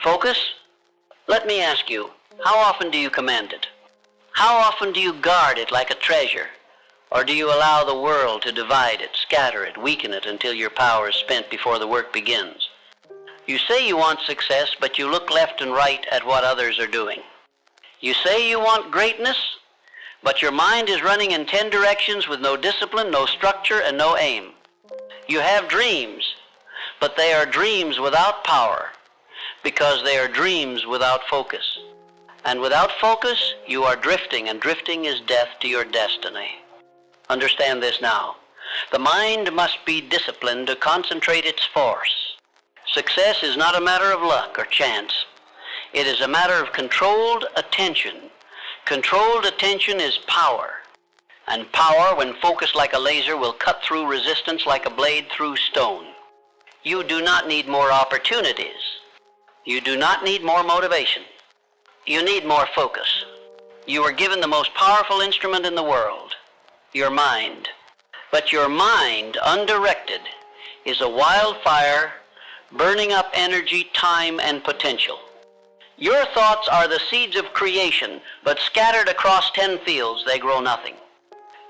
Focus? Let me ask you, how often do you command it? How often do you guard it like a treasure? Or do you allow the world to divide it, scatter it, weaken it until your power is spent before the work begins? You say you want success, but you look left and right at what others are doing. You say you want greatness, but your mind is running in 10 directions with no discipline, no structure, and no aim. You have dreams, but they are dreams without power, because they are dreams without focus. And without focus, you are drifting, and drifting is death to your destiny. Understand this now. The mind must be disciplined to concentrate its force. Success is not a matter of luck or chance. It is a matter of controlled attention. Controlled attention is power. And power, when focused like a laser, will cut through resistance like a blade through stone. You do not need more opportunities. You do not need more motivation. You need more focus. You are given the most powerful instrument in the world, your mind. But your mind, undirected, is a wildfire burning up energy, time, and potential. Your thoughts are the seeds of creation, but scattered across 10 fields, they grow nothing.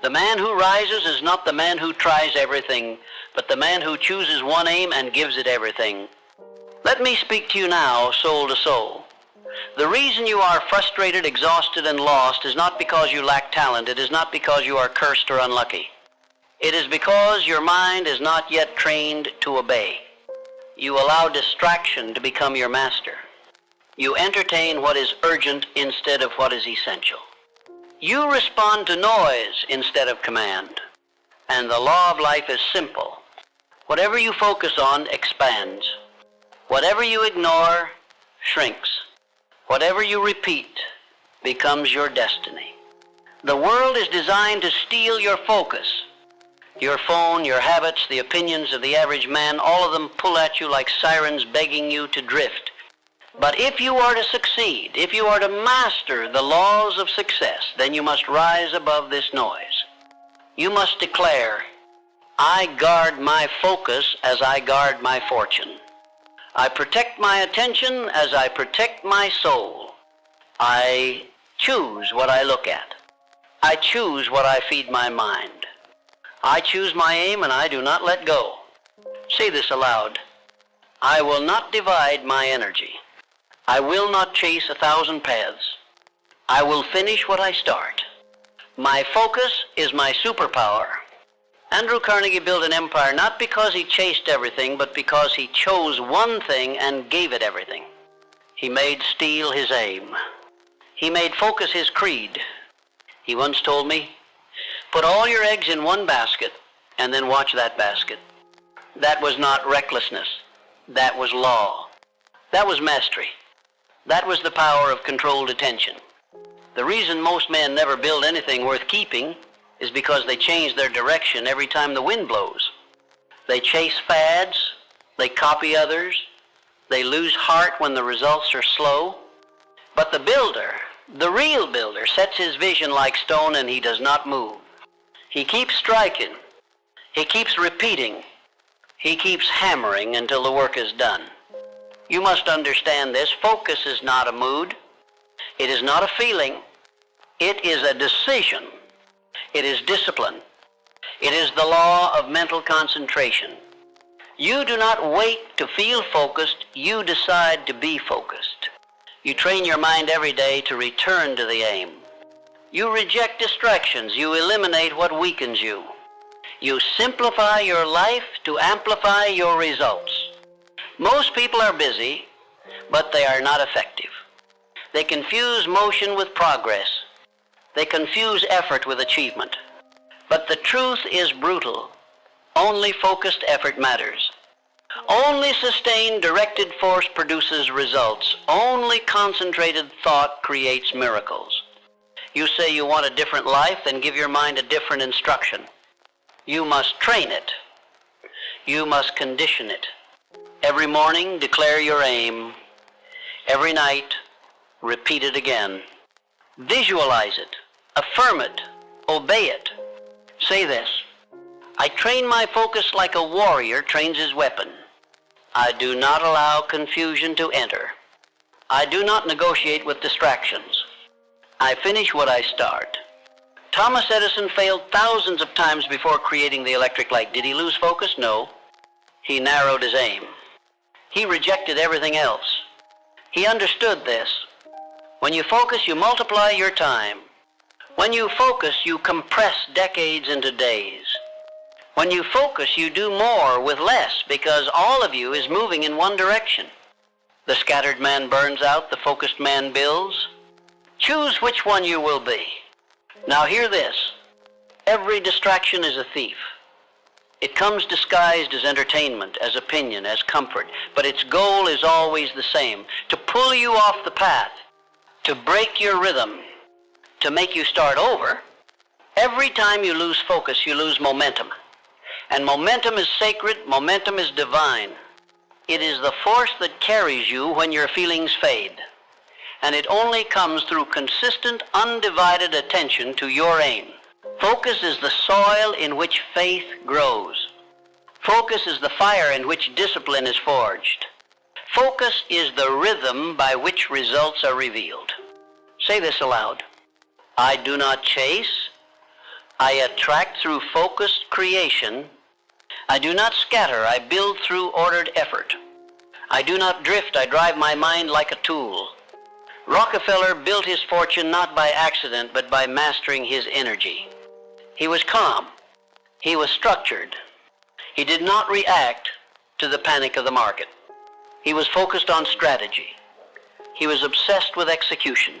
The man who rises is not the man who tries everything, but the man who chooses one aim and gives it everything. Let me speak to you now, soul to soul. The reason you are frustrated, exhausted, and lost is not because you lack talent. It is not because you are cursed or unlucky. It is because your mind is not yet trained to obey. You allow distraction to become your master. You entertain what is urgent instead of what is essential. You respond to noise instead of command. And the law of life is simple. Whatever you focus on expands. Whatever you ignore shrinks. Whatever you repeat becomes your destiny. The world is designed to steal your focus. Your phone, your habits, the opinions of the average man, all of them pull at you like sirens begging you to drift. But if you are to succeed, if you are to master the laws of success, then you must rise above this noise. You must declare, I guard my focus as I guard my fortune. I protect my attention as I protect my soul. I choose what I look at. I choose what I feed my mind. I choose my aim and I do not let go. Say this aloud. I will not divide my energy. I will not chase 1,000 paths. I will finish what I start. My focus is my superpower. Andrew Carnegie built an empire not because he chased everything, but because he chose one thing and gave it everything. He made steel his aim. He made focus his creed. He once told me, put all your eggs in one basket and then watch that basket. That was not recklessness. That was law. That was mastery. That was the power of controlled attention. The reason most men never build anything worth keeping is because they change their direction every time the wind blows. They chase fads, they copy others, they lose heart when the results are slow. But the builder, the real builder, sets his vision like stone and he does not move. He keeps striking, he keeps repeating, he keeps hammering until the work is done. You must understand this. Focus is not a mood. It is not a feeling. It is a decision. It is discipline. It is the law of mental concentration. You do not wait to feel focused. You decide to be focused. You train your mind every day to return to the aim. You reject distractions. You eliminate what weakens you. You simplify your life to amplify your results. Most people are busy, but they are not effective. They confuse motion with progress. They confuse effort with achievement. But the truth is brutal. Only focused effort matters. Only sustained directed force produces results. Only concentrated thought creates miracles. You say you want a different life, then give your mind a different instruction. You must train it. You must condition it. Every morning, declare your aim. Every night, repeat it again. Visualize it. Affirm it. Obey it. Say this. I train my focus like a warrior trains his weapon. I do not allow confusion to enter. I do not negotiate with distractions. I finish what I start. Thomas Edison failed thousands of times before creating the electric light. Did he lose focus? No. He narrowed his aim. He rejected everything else. He understood this. When you focus, you multiply your time. When you focus, you compress decades into days. When you focus, you do more with less because all of you is moving in one direction. The scattered man burns out, the focused man builds. Choose which one you will be. Now hear this. Every distraction is a thief. It comes disguised as entertainment, as opinion, as comfort, but its goal is always the same, to pull you off the path, to break your rhythm, to make you start over. Every time you lose focus, you lose momentum. And momentum is sacred, momentum is divine. It is the force that carries you when your feelings fade. And it only comes through consistent, undivided attention to your aim. Focus is the soil in which faith grows. Focus is the fire in which discipline is forged. Focus is the rhythm by which results are revealed. Say this aloud. I do not chase. I attract through focused creation. I do not scatter. I build through ordered effort. I do not drift. I drive my mind like a tool. Rockefeller built his fortune not by accident, but by mastering his energy. He was calm. He was structured. He did not react to the panic of the market. He was focused on strategy. He was obsessed with execution.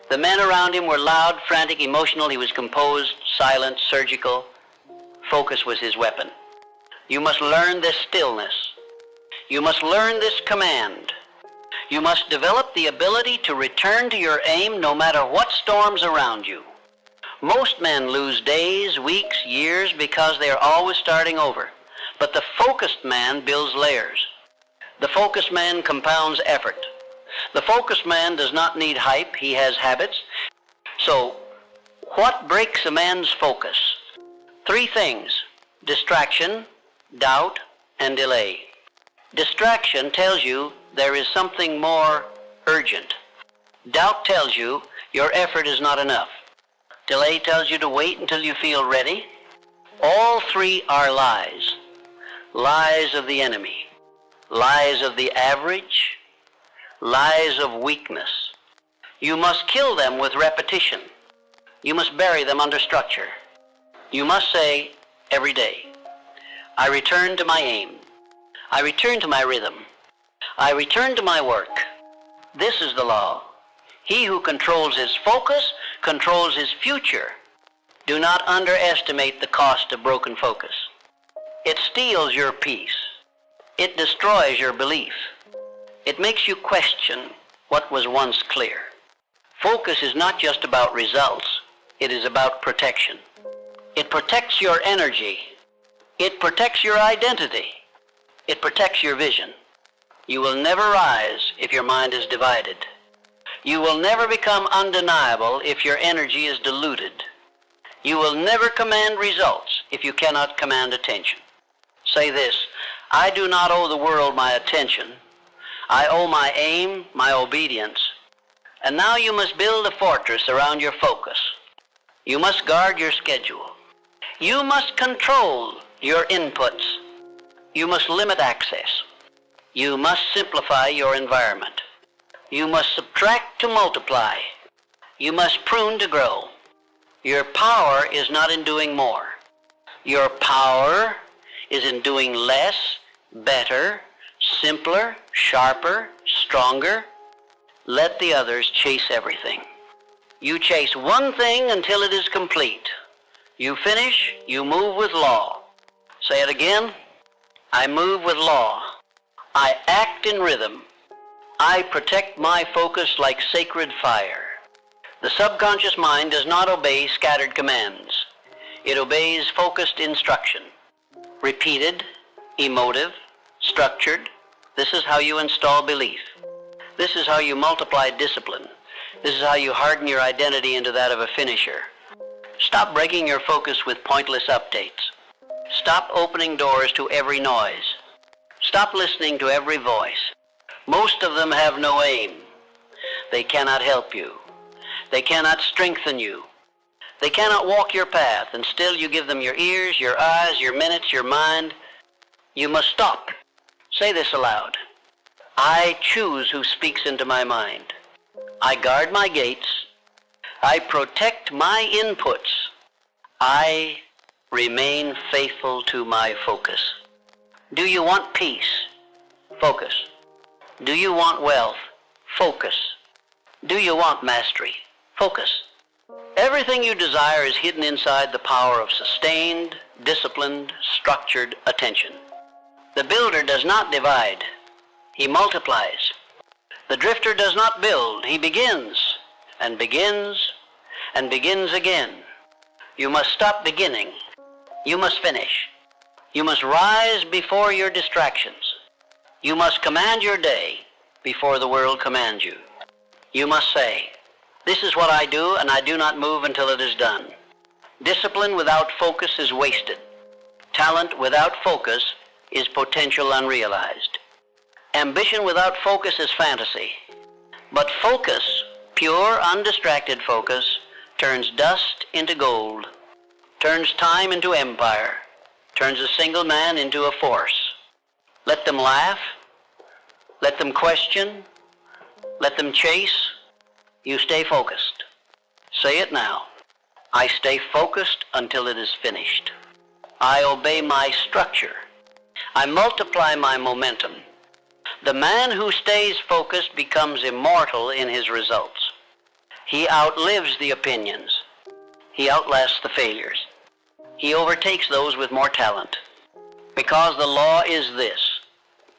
The men around him were loud, frantic, emotional. He was composed, silent, surgical. Focus was his weapon. You must learn this stillness. You must learn this command. You must develop the ability to return to your aim no matter what storms around you. Most men lose days, weeks, years because they are always starting over. But the focused man builds layers. The focused man compounds effort. The focused man does not need hype. He has habits. So, what breaks a man's focus? 3 things: distraction, doubt, and delay. Distraction tells you there is something more urgent. Doubt tells you your effort is not enough. Delay tells you to wait until you feel ready. All 3 are lies. Lies of the enemy. Lies of the average. Lies of weakness. You must kill them with repetition. You must bury them under structure. You must say every day, I return to my aim. I return to my rhythm. I return to my work. This is the law. He who controls his focus controls his future. Do not underestimate the cost of broken focus. It steals your peace. It destroys your belief. It makes you question what was once clear. Focus is not just about results. It is about protection. It protects your energy. It protects your identity. It protects your vision. You will never rise if your mind is divided. You will never become undeniable if your energy is diluted. You will never command results if you cannot command attention. Say this, I do not owe the world my attention. I owe my aim, my obedience. And now you must build a fortress around your focus. You must guard your schedule. You must control your inputs. You must limit access. You must simplify your environment. You must subtract to multiply. You must prune to grow. Your power is not in doing more. Your power is in doing less, better, simpler, sharper, stronger. Let the others chase everything. You chase one thing until it is complete. You finish, you move with law. Say it again. I move with law. I act in rhythm. I protect my focus like sacred fire. The subconscious mind does not obey scattered commands. It obeys focused instruction. Repeated, emotive, structured. This is how you install belief. This is how you multiply discipline. This is how you harden your identity into that of a finisher. Stop breaking your focus with pointless updates. Stop opening doors to every noise. Stop listening to every voice. Most of them have no aim. They cannot help you. They cannot strengthen you. They cannot walk your path, and still you give them your ears, your eyes, your minutes, your mind. You must stop. Say this aloud. I choose who speaks into my mind. I guard my gates. I protect my inputs. I remain faithful to my focus. Do you want peace? Focus. Do you want wealth? Focus. Do you want mastery? Focus. Everything you desire is hidden inside the power of sustained, disciplined, structured attention. The builder does not divide. He multiplies. The drifter does not build. He begins and begins and begins again. You must stop beginning. You must finish. You must rise before your distractions. You must command your day before the world commands you. You must say, this is what I do, and I do not move until it is done. Discipline without focus is wasted. Talent without focus is potential unrealized. Ambition without focus is fantasy. But focus, pure, undistracted focus, turns dust into gold, turns time into empire, turns a single man into a force. Let them laugh. Let them question. Let them chase. You stay focused. Say it now. I stay focused until it is finished. I obey my structure. I multiply my momentum. The man who stays focused becomes immortal in his results. He outlives the opinions. He outlasts the failures. He overtakes those with more talent. Because the law is this: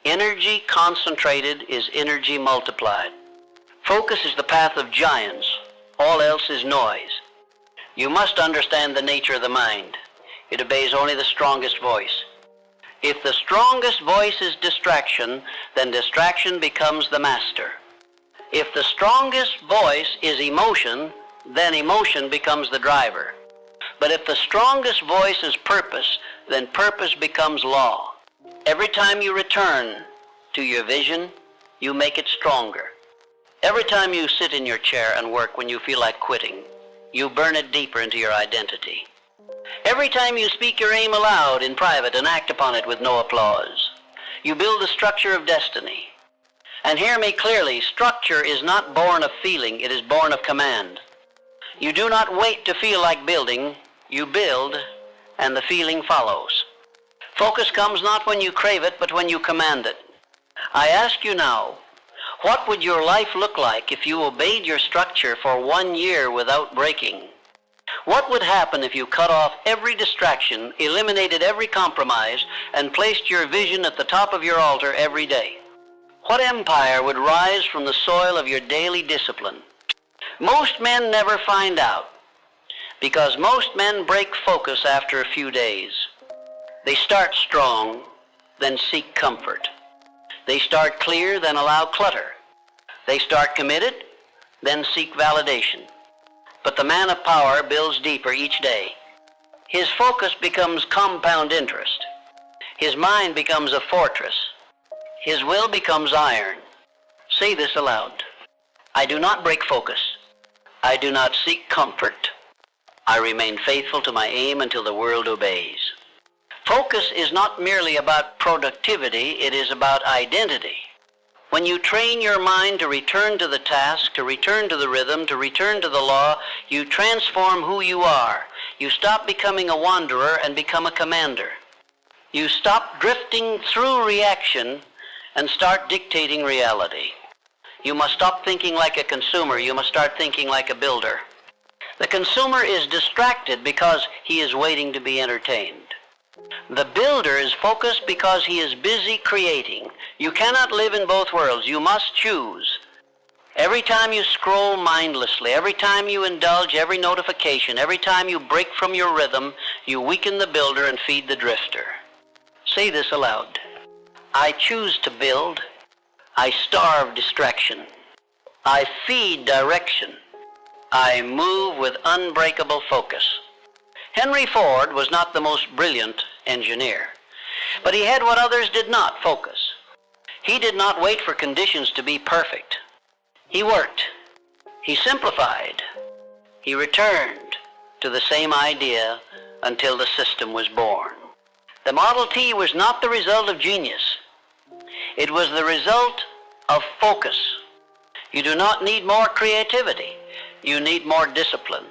energy concentrated is energy multiplied. Focus is the path of giants. All else is noise. You must understand the nature of the mind. It obeys only the strongest voice. If the strongest voice is distraction, then distraction becomes the master. If the strongest voice is emotion, then emotion becomes the driver. But if the strongest voice is purpose, then purpose becomes law. Every time you return to your vision, you make it stronger. Every time you sit in your chair and work when you feel like quitting, you burn it deeper into your identity. Every time you speak your aim aloud in private and act upon it with no applause, you build the structure of destiny. And hear me clearly, structure is not born of feeling, it is born of command. You do not wait to feel like building, you build, and the feeling follows. Focus comes not when you crave it, but when you command it. I ask you now, what would your life look like if you obeyed your structure for 1 year without breaking? What would happen if you cut off every distraction, eliminated every compromise, and placed your vision at the top of your altar every day? What empire would rise from the soil of your daily discipline? Most men never find out, because most men break focus after a few days. They start strong, then seek comfort. They start clear, then allow clutter. They start committed, then seek validation. But the man of power builds deeper each day. His focus becomes compound interest. His mind becomes a fortress. His will becomes iron. Say this aloud. I do not break focus. I do not seek comfort. I remain faithful to my aim until the world obeys. Focus is not merely about productivity, it is about identity. When you train your mind to return to the task, to return to the rhythm, to return to the law, you transform who you are. You stop becoming a wanderer and become a commander. You stop drifting through reaction and start dictating reality. You must stop thinking like a consumer. You must start thinking like a builder. The consumer is distracted because he is waiting to be entertained. The builder is focused because he is busy creating. You cannot live in both worlds. You must choose. Every time you scroll mindlessly, every time you indulge every notification, every time you break from your rhythm, you weaken the builder and feed the drifter. Say this aloud. I choose to build. I starve distraction. I feed direction. I move with unbreakable focus. Henry Ford was not the most brilliant engineer, but he had what others did not: focus. He did not wait for conditions to be perfect. He worked. He simplified. He returned to the same idea until the system was born. The Model T was not the result of genius. It was the result of focus. You do not need more creativity. You need more discipline.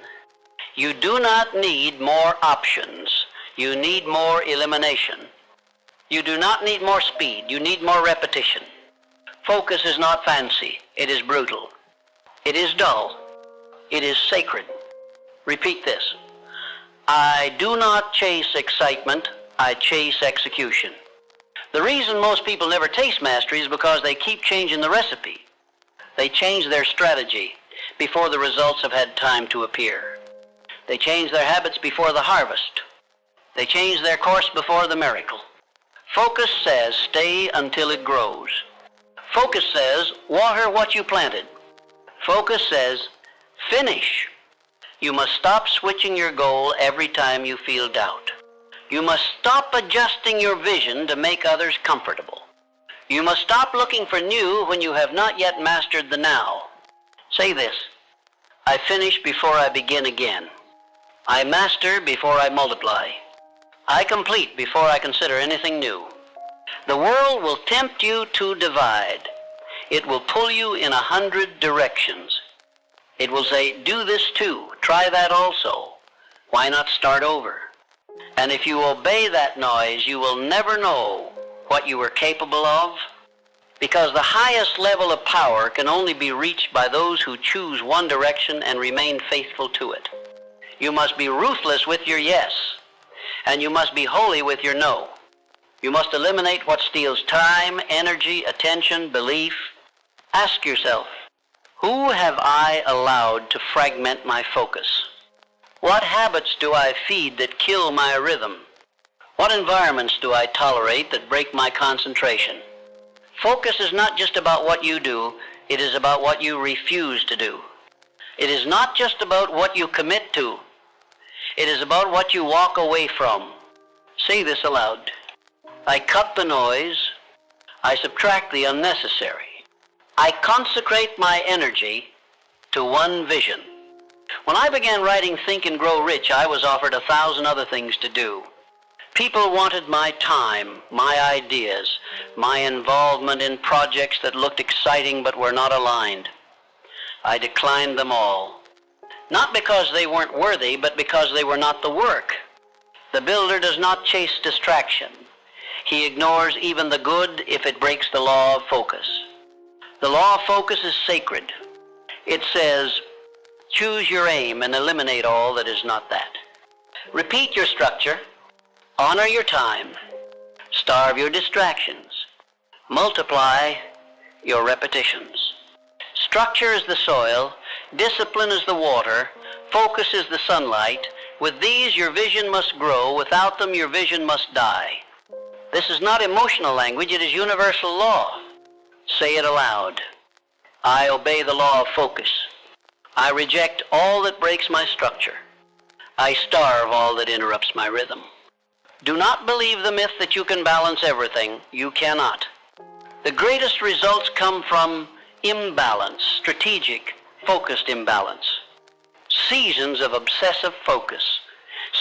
You do not need more options. You need more elimination. You do not need more speed. You need more repetition. Focus is not fancy. It is brutal. It is dull. It is sacred. Repeat this. I do not chase excitement. I chase execution. The reason most people never taste mastery is because they keep changing the recipe. They change their strategy before the results have had time to appear. They change their habits before the harvest. They change their course before the miracle. Focus says stay until it grows. Focus says water what you planted. Focus says finish. You must stop switching your goal every time you feel doubt. You must stop adjusting your vision to make others comfortable. You must stop looking for new when you have not yet mastered the now. Say this, I finish before I begin again. I master before I multiply. I complete before I consider anything new. The world will tempt you to divide. It will pull you in 100 directions. It will say, do this too, try that also. Why not start over? And if you obey that noise, you will never know what you were capable of, because the highest level of power can only be reached by those who choose one direction and remain faithful to it. You must be ruthless with your yes, and you must be holy with your no. You must eliminate what steals time, energy, attention, belief. Ask yourself, who have I allowed to fragment my focus? What habits do I feed that kill my rhythm? What environments do I tolerate that break my concentration? Focus is not just about what you do, it is about what you refuse to do. It is not just about what you commit to, it is about what you walk away from. Say this aloud. I cut the noise, I subtract the unnecessary. I consecrate my energy to one vision. When I began writing Think and Grow Rich, I was offered 1,000 other things to do. People wanted my time, my ideas, my involvement in projects that looked exciting but were not aligned. I declined them all. Not because they weren't worthy, but because they were not the work. The builder does not chase distraction. He ignores even the good if it breaks the law of focus. The law of focus is sacred. It says, choose your aim and eliminate all that is not that. Repeat your structure. Honor your time. Starve your distractions. Multiply your repetitions. Structure is the soil. Discipline is the water. Focus is the sunlight. With these, your vision must grow. Without them, your vision must die. This is not emotional language. It is universal law. Say it aloud. I obey the law of focus. I reject all that breaks my structure. I starve all that interrupts my rhythm. Do not believe the myth that you can balance everything. You cannot. The greatest results come from imbalance, strategic, focused imbalance. Seasons of obsessive focus.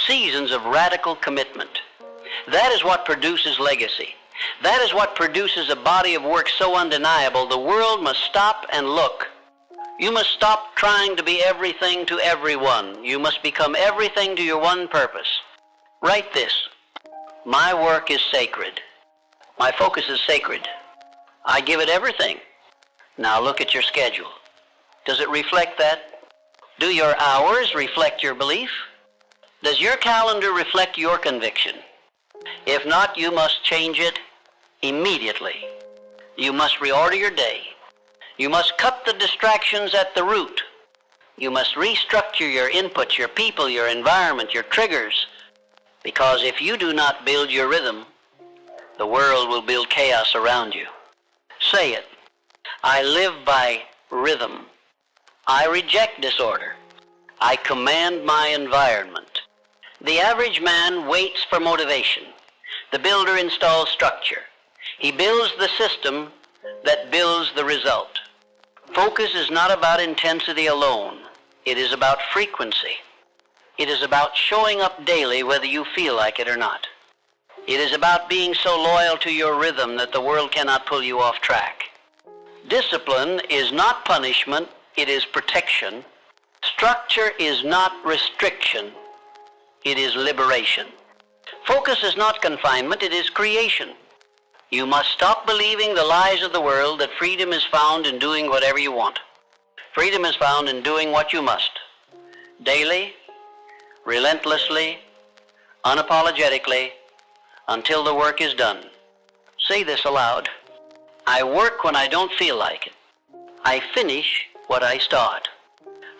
Seasons of radical commitment. That is what produces legacy. That is what produces a body of work so undeniable the world must stop and look. You must stop trying to be everything to everyone. You must become everything to your one purpose. Write this. My work is sacred. My focus is sacred. I give it everything. Now look at your schedule. Does it reflect that? Do your hours reflect your belief? Does your calendar reflect your conviction? If not, you must change it immediately. You must reorder your day. You must cut the distractions at the root. You must restructure your inputs, your people, your environment, your triggers. Because if you do not build your rhythm, the world will build chaos around you. Say it. I live by rhythm. I reject disorder. I command my environment. The average man waits for motivation. The builder installs structure. He builds the system that builds the result. Focus is not about intensity alone. It is about frequency. It is about showing up daily whether you feel like it or not. It is about being so loyal to your rhythm that the world cannot pull you off track. Discipline is not punishment, it is protection. Structure is not restriction, it is liberation. Focus is not confinement, it is creation. You must stop believing the lies of the world that freedom is found in doing whatever you want. Freedom is found in doing what you must. Daily, relentlessly, unapologetically, until the work is done. Say this aloud. I work when I don't feel like it. I finish what I start.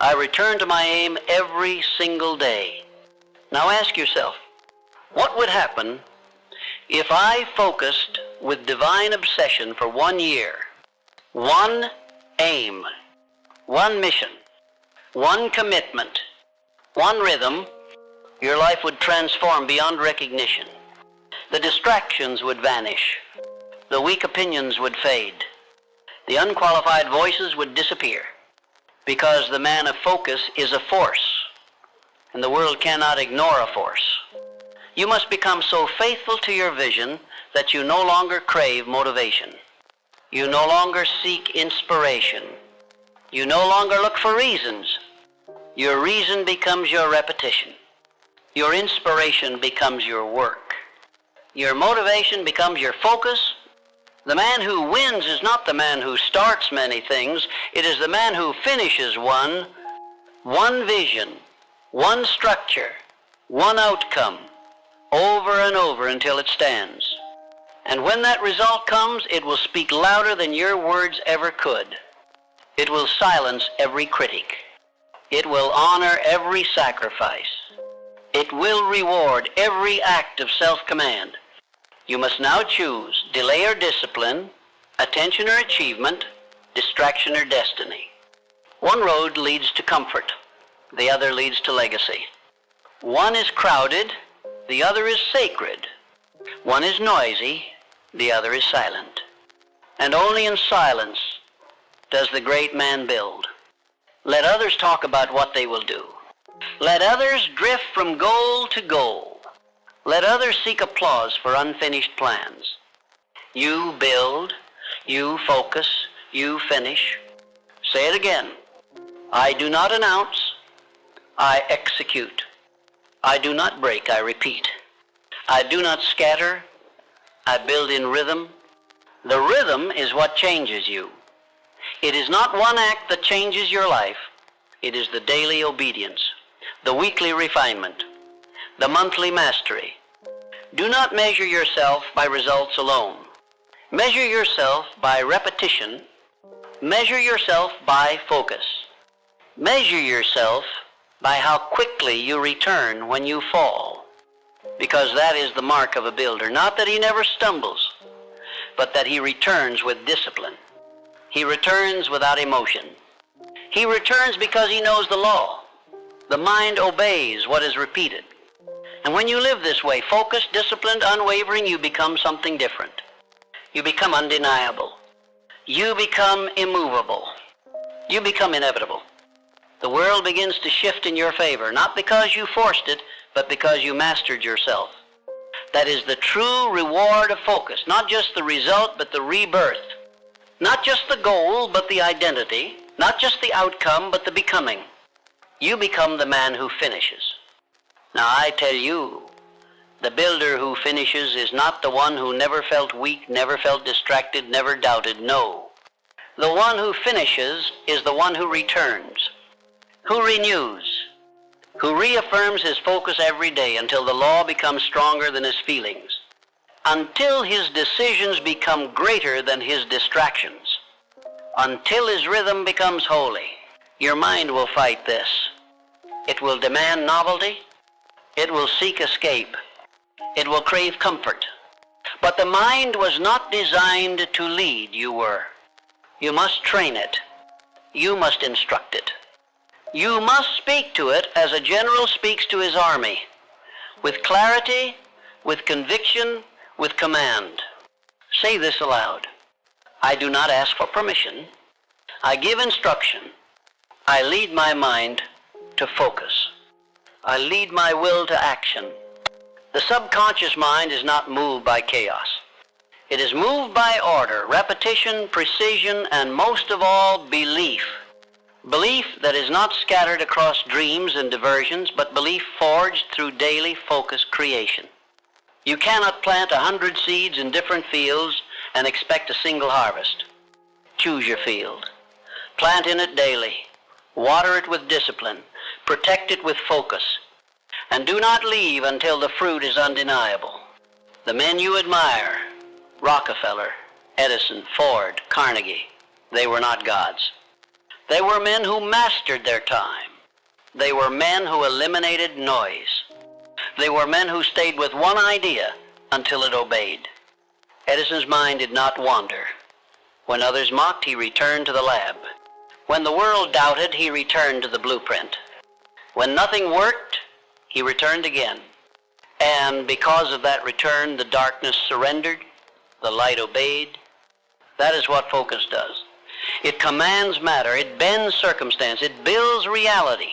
I return to my aim every single day. Now ask yourself, what would happen if I focused with divine obsession for 1 year? One aim, one mission, one commitment, one rhythm. Your life would transform beyond recognition. The distractions would vanish. The weak opinions would fade. The unqualified voices would disappear. Because the man of focus is a force, and the world cannot ignore a force. You must become so faithful to your vision that you no longer crave motivation. You no longer seek inspiration. You no longer look for reasons. Your reason becomes your repetition. Your inspiration becomes your work. Your motivation becomes your focus. The man who wins is not the man who starts many things. It is the man who finishes one vision, one structure, one outcome, over and over until it stands. And when that result comes, it will speak louder than your words ever could. It will silence every critic. It will honor every sacrifice. It will reward every act of self-command. You must now choose delay or discipline, attention or achievement, distraction or destiny. One road leads to comfort. The other leads to legacy. One is crowded, the other is sacred. One is noisy, the other is silent. And only in silence does the great man build. Let others talk about what they will do. Let others drift from goal to goal. Let others seek applause for unfinished plans. You build, you focus, you finish. Say it again. I do not announce, I execute. I do not break, I repeat. I do not scatter, I build in rhythm. The rhythm is what changes you. It is not one act that changes your life. It is the daily obedience, the weekly refinement, the monthly mastery. Do not measure yourself by results alone. Measure yourself by repetition. Measure yourself by focus. Measure yourself by how quickly you return when you fall. Because that is the mark of a builder. Not that he never stumbles, but that he returns with discipline. He returns without emotion. He returns because he knows the law. The mind obeys what is repeated. And when you live this way, focused, disciplined, unwavering, you become something different. You become undeniable. You become immovable. You become inevitable. The world begins to shift in your favor, not because you forced it, but because you mastered yourself. That is the true reward of focus, not just the result, but the rebirth. Not just the goal, but the identity. Not just the outcome, but the becoming. You become the man who finishes. Now I tell you, the builder who finishes is not the one who never felt weak, never felt distracted, never doubted. No. The one who finishes is the one who returns, who renews, who reaffirms his focus every day until the law becomes stronger than his feelings, until his decisions become greater than his distractions, until his rhythm becomes holy. Your mind will fight this. It will demand novelty. It will seek escape. It will crave comfort. But the mind was not designed to lead, you were. You must train it. You must instruct it. You must speak to it as a general speaks to his army, with clarity, with conviction, with command. Say this aloud. I do not ask for permission. I give instruction. I lead my mind to focus. I lead my will to action. The subconscious mind is not moved by chaos. It is moved by order, repetition, precision, and most of all, belief. Belief that is not scattered across dreams and diversions, but belief forged through daily focused creation. You cannot plant 100 seeds in different fields and expect a single harvest. Choose your field. Plant in it daily. Water it with discipline. Protect it with focus. And do not leave until the fruit is undeniable. The men you admire, Rockefeller, Edison, Ford, Carnegie, they were not gods. They were men who mastered their time. They were men who eliminated noise. They were men who stayed with one idea until it obeyed. Edison's mind did not wander. When others mocked, he returned to the lab. When the world doubted, he returned to the blueprint. When nothing worked, he returned again. And because of that return, the darkness surrendered, the light obeyed. That is what focus does. It commands matter, it bends circumstance, it builds reality.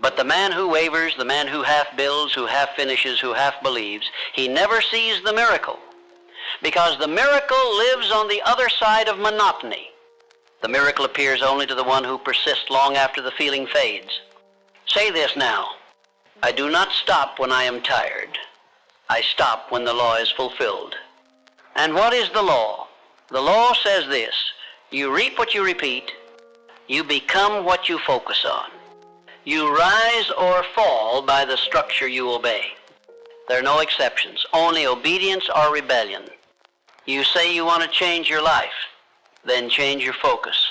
But the man who wavers, the man who half builds, who half finishes, who half believes, he never sees the miracle. Because the miracle lives on the other side of monotony. The miracle appears only to the one who persists long after the feeling fades. Say this now. I do not stop when I am tired. I stop when the law is fulfilled. And what is the law? The law says this. You reap what you repeat. You become what you focus on. You rise or fall by the structure you obey. There are no exceptions, only obedience or rebellion. You say you want to change your life, then change your focus.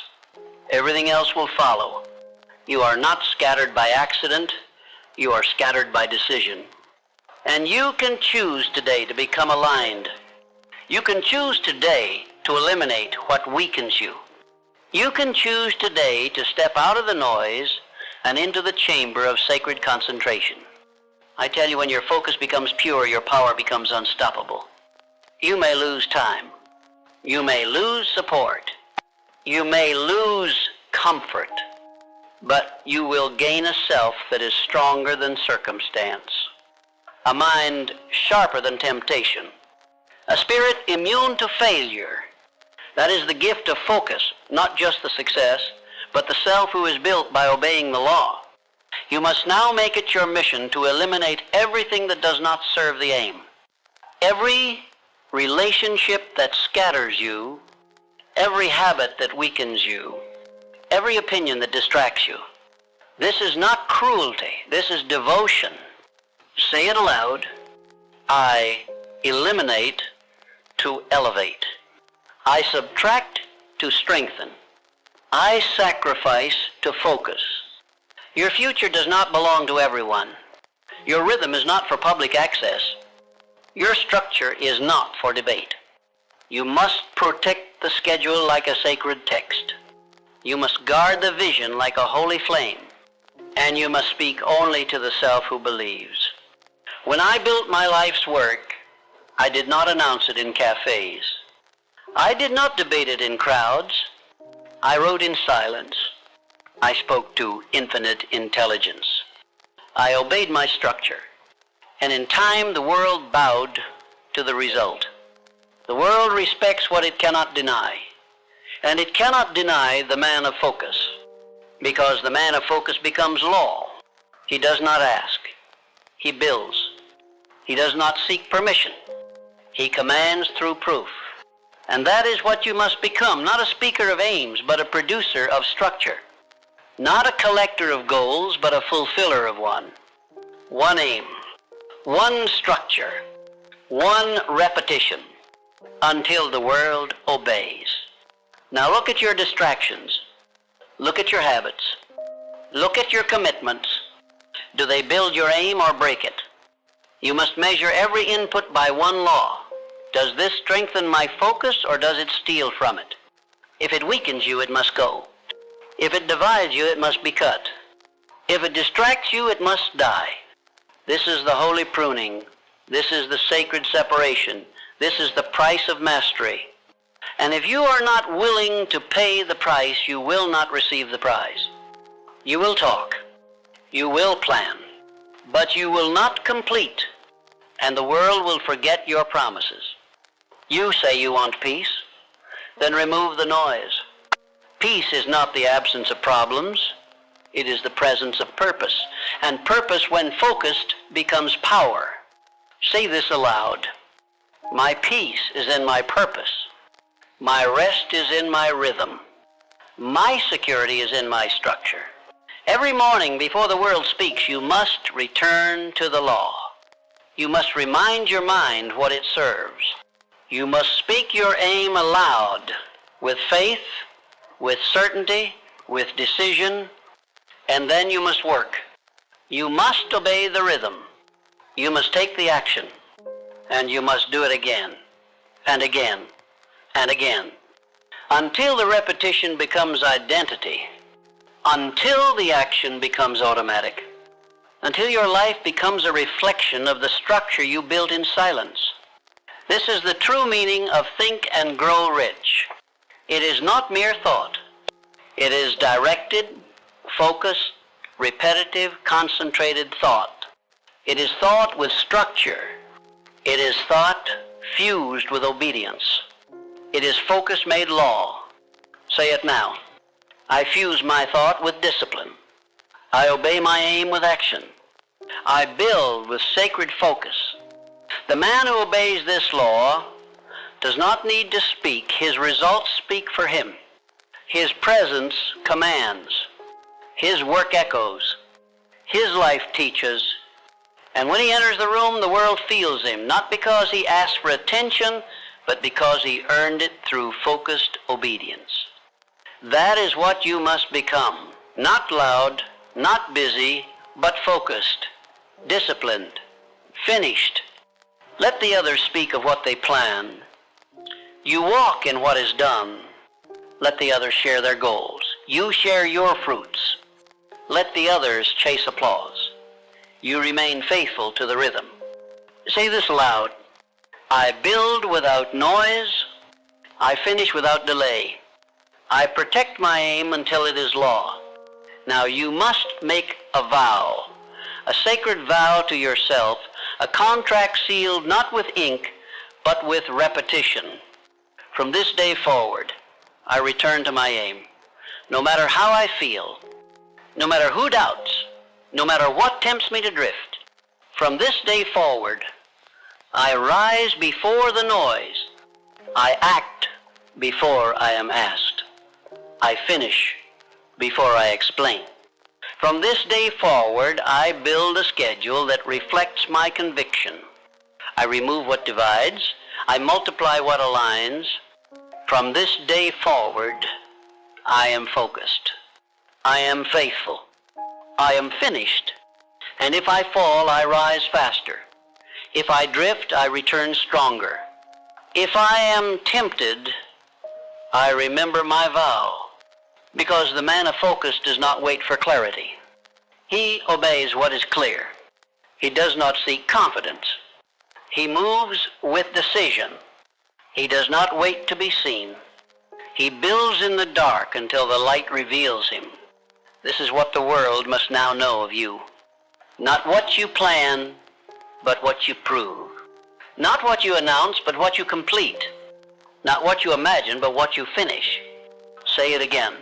Everything else will follow. You are not scattered by accident, you are scattered by decision. And you can choose today to become aligned. You can choose today to eliminate what weakens you. You can choose today to step out of the noise and into the chamber of sacred concentration. I tell you, when your focus becomes pure, your power becomes unstoppable. You may lose time. You may lose support. You may lose comfort. But you will gain a self that is stronger than circumstance, a mind sharper than temptation, a spirit immune to failure. That is the gift of focus, not just the success, but the self who is built by obeying the law. You must now make it your mission to eliminate everything that does not serve the aim. Every relationship that scatters you, every habit that weakens you, every opinion that distracts you. This is not cruelty. This is devotion. Say it aloud. I eliminate to elevate. I subtract to strengthen. I sacrifice to focus. Your future does not belong to everyone. Your rhythm is not for public access. Your structure is not for debate. You must protect the schedule like a sacred text. You must guard the vision like a holy flame. And you must speak only to the self who believes. When I built my life's work, I did not announce it in cafes. I did not debate it in crowds. I wrote in silence. I spoke to infinite intelligence. I obeyed my structure. And in time, the world bowed to the result. The world respects what it cannot deny. And it cannot deny the man of focus, because the man of focus becomes law. He does not ask. He builds. He does not seek permission. He commands through proof. And that is what you must become, not a speaker of aims, but a producer of structure. Not a collector of goals, but a fulfiller of one. One aim, one structure, one repetition, until the world obeys. Now look at your distractions. Look at your habits. Look at your commitments. Do they build your aim or break it? You must measure every input by one law. Does this strengthen my focus or does it steal from it? If it weakens you, it must go. If it divides you, it must be cut. If it distracts you, it must die. This is the holy pruning. This is the sacred separation. This is the price of mastery. And if you are not willing to pay the price, you will not receive the prize. You will talk. You will plan. But you will not complete. And the world will forget your promises. You say you want peace. Then remove the noise. Peace is not the absence of problems. It is the presence of purpose. And purpose, when focused, becomes power. Say this aloud. My peace is in my purpose. My rest is in my rhythm. My security is in my structure. Every morning before the world speaks, you must return to the law. You must remind your mind what it serves. You must speak your aim aloud with faith, with certainty, with decision, and then you must work. You must obey the rhythm. You must take the action, and you must do it again, and again, and again, until the repetition becomes identity, until the action becomes automatic, until your life becomes a reflection of the structure you built in silence. This is the true meaning of think and grow rich. It is not mere thought. It is directed, focused, repetitive, concentrated thought. It is thought with structure. It is thought fused with obedience. It is focus made law. Say it now. I fuse my thought with discipline. I obey my aim with action. I build with sacred focus. The man who obeys this law does not need to speak. His results speak for him. His presence commands. His work echoes. His life teaches. And when he enters the room, the world feels him, not because he asked for attention, but because he earned it through focused obedience. That is what you must become. Not loud, not busy, but focused, disciplined, finished. Let the others speak of what they plan. You walk in what is done. Let the others share their goals. You share your fruits. Let the others chase applause. You remain faithful to the rhythm. Say this aloud. I build without noise. I finish without delay. I protect my aim until it is law. Now you must make a vow, a sacred vow to yourself, a contract sealed not with ink, but with repetition. From this day forward, I return to my aim. No matter how I feel, no matter who doubts, no matter what tempts me to drift, from this day forward, I rise before the noise. I act before I am asked. I finish before I explain. From this day forward, I build a schedule that reflects my conviction. I remove what divides. I multiply what aligns. From this day forward, I am focused. I am faithful. I am finished. And if I fall, I rise faster. If I drift, I return stronger. If I am tempted, I remember my vow. Because the man of focus does not wait for clarity. He obeys what is clear. He does not seek confidence. He moves with decision. He does not wait to be seen. He builds in the dark until the light reveals him. This is what the world must now know of you. Not what you plan, but what you prove. Not what you announce, but what you complete. Not what you imagine, but what you finish. Say it again.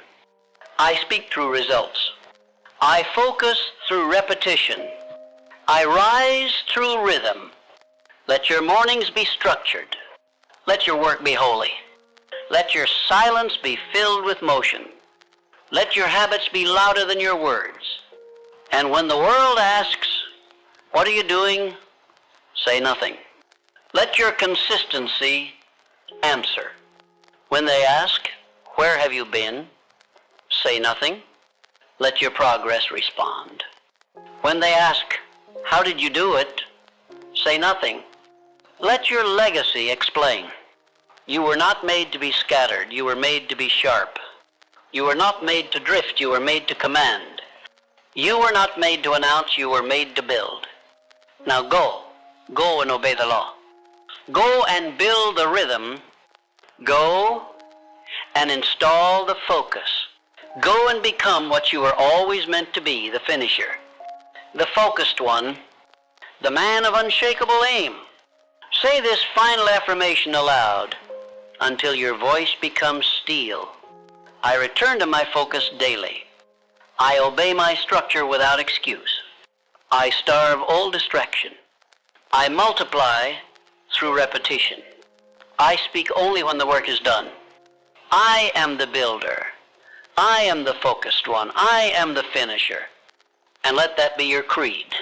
I speak through results. I focus through repetition. I rise through rhythm. Let your mornings be structured. Let your work be holy. Let your silence be filled with motion. Let your habits be louder than your words. And when the world asks, what are you doing? Say nothing. Let your consistency answer. When they ask, where have you been? Say nothing. Let your progress respond. When they ask, how did you do it? Say nothing. Let your legacy explain. You were not made to be scattered. You were made to be sharp. You were not made to drift. You were made to command. You were not made to announce. You were made to build. Now go. Go and obey the law. Go and build the rhythm Go and install the focus. Go and become what you were always meant to be, the finisher, the focused one, the man of unshakable aim. Say this final affirmation aloud until your voice becomes steel. I return to my focus daily. I obey my structure without excuse. I starve all distraction. I multiply through repetition. I speak only when the work is done. I am the builder. I am the focused one. I am the finisher. And let that be your creed.